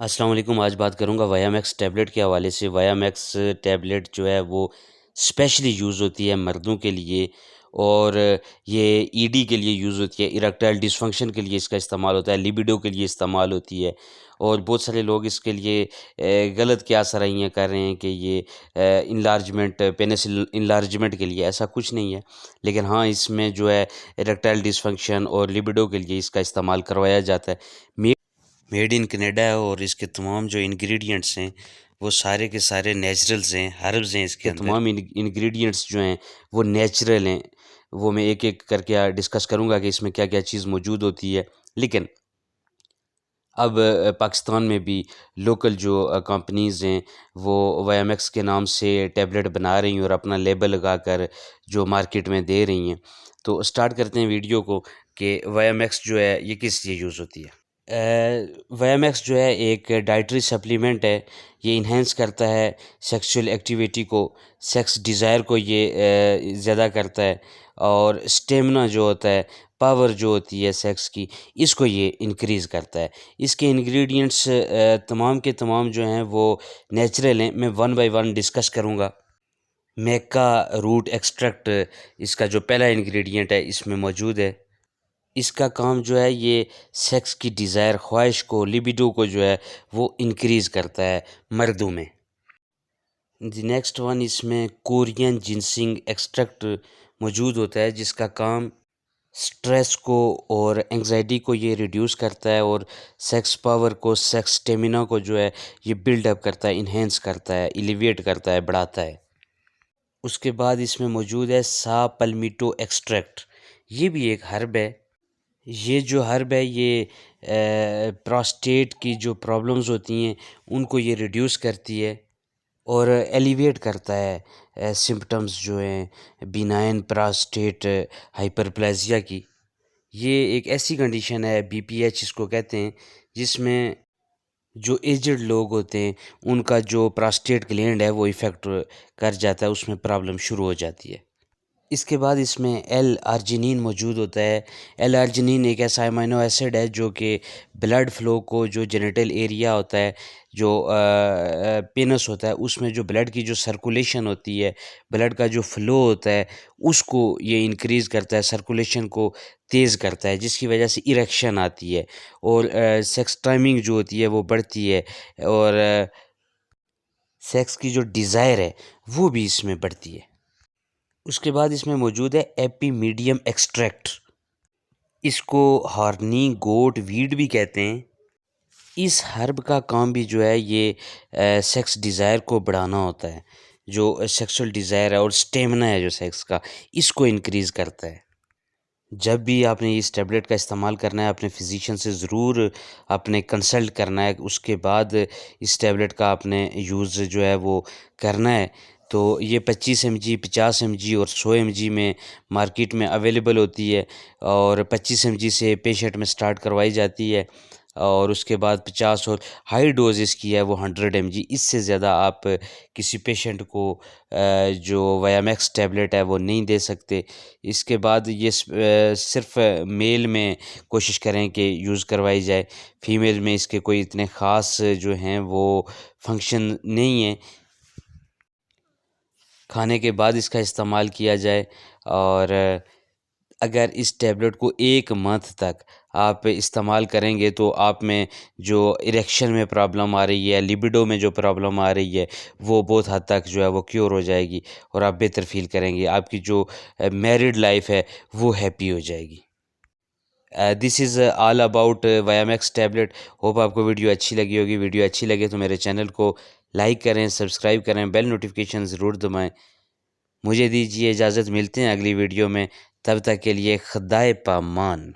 अस्सलाम वालेकुम। आज बात करूँगा वायामैक्स टैबलेट के हवाले से। वायामैक्स टैबलेट जो है वो स्पेशली यूज़ होती है मर्दों के लिए, और ये ईडी के लिए यूज़ होती है, इरेक्टाइल डिसफंक्शन के लिए इसका इस्तेमाल होता है, लिबिडो के लिए इस्तेमाल होती है। और बहुत सारे लोग इसके लिए गलत क़यास आराइयाँ कर रहे हैं कि ये इनलार्जमेंट, पेनिस इनलार्जमेंट के लिए, ऐसा कुछ नहीं है। लेकिन हाँ, इसमें जो है इरेक्टाइल डिसफंक्शन और लिबिडो के लिए इसका इस्तेमाल करवाया जाता है। मेड इन कनाडा है, और इसके तमाम जो इंग्रेडिएंट्स हैं वो सारे के सारे नेचुरल्स हैं, हर्ब्स हैं इसके अंदर। तमाम इंग्रेडिएंट्स जो हैं वो नेचुरल हैं। वो मैं एक एक करके डिस्कस करूंगा कि इसमें क्या क्या चीज़ मौजूद होती है। लेकिन अब पाकिस्तान में भी लोकल जो कंपनीज़ हैं वो वायामैक्स के नाम से टैबलेट बना रही हैं और अपना लेबल लगाकर जो मार्केट में दे रही हैं। तो स्टार्ट करते हैं वीडियो को कि वायामैक्स जो है ये किस लिए यूज़ होती है। वायामैक्स जो है एक डाइटरी सप्लीमेंट है। ये इन्हेंस करता है सेक्सुअल एक्टिविटी को, सेक्स डिज़ायर को ये ज़्यादा करता है, और स्टेमिना जो होता है, पावर जो होती है सेक्स की, इसको ये इंक्रीज़ करता है। इसके इंग्रेडिएंट्स तमाम के तमाम जो हैं वो नेचुरल हैं। मैं वन बाय वन डिस्कस करूँगा। मेका रूट एक्सट्रैक्ट इसका जो पहला इंग्रेडिएंट है इसमें मौजूद है। इसका काम जो है ये सेक्स की डिज़ायर, ख्वाहिश को, लिबिडो को जो है वो इंक्रीज़ करता है मर्दों में। द नेक्स्ट वन, इसमें कोरियन जिनसिंग एक्सट्रैक्ट मौजूद होता है, जिसका काम स्ट्रेस को और एंग्जाइटी को ये रिड्यूस करता है, और सेक्स पावर को, सेक्स स्टेमिना को जो है ये बिल्डअप करता है, इन्हेंस करता है, एलिवेट करता है, बढ़ाता है। उसके बाद इसमें मौजूद है सा पल्मिटो एक्सट्रैक्ट। ये भी एक हर्ब है। ये जो हर्ब है ये प्रोस्टेट की जो प्रॉब्लम्स होती हैं उनको ये रिड्यूस करती है और एलिवेट करता है सिम्पटम्स जो हैं बिनाइन प्रोस्टेट हाइपरप्लेजिया की। ये एक ऐसी कंडीशन है, बीपीएच इसको कहते हैं, जिसमें जो एजड लोग होते हैं उनका जो प्रोस्टेट ग्लैंड है वो इफ़ेक्ट कर जाता है, उसमें प्रॉब्लम शुरू हो जाती है। इसके बाद इसमें एल आर्जिनिन मौजूद होता है। एल आर्जिनिन एक ऐसा अमीनो एसिड है जो कि ब्लड फ्लो को, जो जेनिटल एरिया होता है, जो पेनस होता है, उसमें जो ब्लड की जो सर्कुलेशन होती है, ब्लड का जो फ्लो होता है, उसको ये इंक्रीज़ करता है, सर्कुलेशन को तेज़ करता है, जिसकी वजह से इरेक्शन आती है, और सेक्स टाइमिंग जो होती है वो बढ़ती है, और सेक्स की जो डिज़ायर है वो भी इसमें बढ़ती है। उसके बाद इसमें मौजूद है एपीमीडियम एक्सट्रैक्ट। इसको हॉर्नी गोट वीड भी कहते हैं। इस हर्ब का काम भी जो है ये सेक्स डिज़ायर को बढ़ाना होता है, जो सेक्सुअल डिज़ायर है और स्टेमिना है जो सेक्स का, इसको इंक्रीज़ करता है। जब भी आपने इस टैबलेट का इस्तेमाल करना है, अपने फिजिशियन से ज़रूर आपने कंसल्ट करना है। उसके बाद इस टैबलेट का आपने यूज़ जो है वो करना है। तो ये 25 mg, 50 mg और 100 mg में मार्केट में अवेलेबल होती है, और 25 mg से पेशेंट में स्टार्ट करवाई जाती है, और उसके बाद 50, और हाई डोज इसकी है वो 100 mg। इससे ज़्यादा आप किसी पेशेंट को जो वायामैक्स टैबलेट है वो नहीं दे सकते। इसके बाद ये सिर्फ मेल में कोशिश करें कि यूज़ करवाई जाए। फीमेल में इसके कोई इतने ख़ास जो हैं वो फंक्शन नहीं है। खाने के बाद इसका इस्तेमाल किया जाए, और अगर इस टैबलेट को 1 मंथ तक आप इस्तेमाल करेंगे तो आप में जो इरेक्शन में प्रॉब्लम आ रही है, लिबिडो में जो प्रॉब्लम आ रही है, वो बहुत हद तक जो है वो क्योर हो जाएगी, और आप बेहतर फ़ील करेंगे। आपकी जो मैरिड लाइफ है वो हैप्पी हो जाएगी। This is all about Vyamax tablet. Hope आपको वीडियो अच्छी लगी होगी। वीडियो अच्छी लगे तो मेरे चैनल को लाइक करें, सब्सक्राइब करें, बेल नोटिफिकेशन ज़रूर दबाएँ। मुझे दीजिए इजाज़त, मिलते हैं अगली वीडियो में। तब तक के लिए खुदाए पामान।